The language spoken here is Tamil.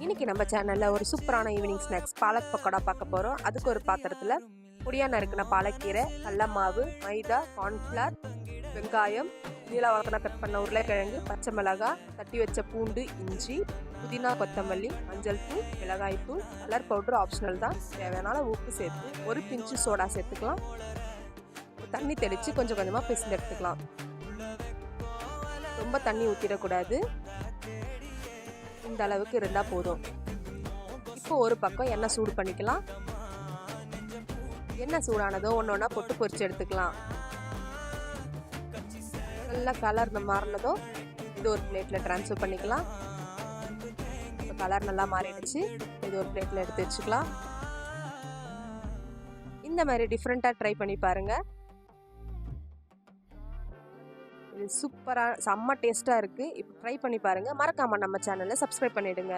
இன்னைக்கு நம்ம சேனல்ல ஒரு சூப்பரான ஈவினிங் ஸ்நாக்ஸ் பாலக் பக்கோடா பார்க்க போறோம். அதுக்கு ஒரு பாத்திரத்துல பொடியா நறுக்கின பாலக்கீரை, கடல மாவு, மைதா, கார்ன்ஃபிளவர், வெங்காயம், நீல வாக்கின கட் பண்ண உருளைக்கிழங்கு, பச்சை மிளகாய், தட்டி வச்ச பூண்டு, இஞ்சி, புதினா, கொத்தமல்லி, மஞ்சள் தூள், மிளகாய் தூள், கலர் பவுடர் ஆப்ஷனல் தான். தேவையான உப்பு சேர்த்து ஒரு பிஞ்சு சோடா சேர்த்துக்கலாம். தண்ணி தெளித்து கொஞ்சம் கொஞ்சமாக பிசைஞ்சு எடுத்துக்கலாம். ரொம்ப தண்ணி ஊற்றிடக்கூடாது. இந்த அளவுக்கு இருந்தால் போதும். இப்போ ஒரு பக்கம் எண்ணெய் சூடு பண்ணிக்கலாம். எண்ணெய் சூடானதோ ஒன்று ஒன்றா போட்டு பொரிச்சு எடுத்துக்கலாம். நல்லா கலர் மாறினதோ இது ஒரு பிளேட்டில் ட்ரான்ஸ்ஃபர் பண்ணிக்கலாம். இப்போ கலர் நல்லா மாறிடுச்சு. இது ஒரு பிளேட்டில் எடுத்து வச்சுக்கலாம். இந்த மாதிரி டிஃப்ரெண்ட்டாக ட்ரை பண்ணி பாருங்கள். இது சூப்பராக செம்ம டேஸ்ட்டாக இருக்குது. இப்போ ட்ரை பண்ணி பாருங்கள். மறக்காமல் நம்ம சேனலை சப்ஸ்கிரைப் பண்ணிவிடுங்க.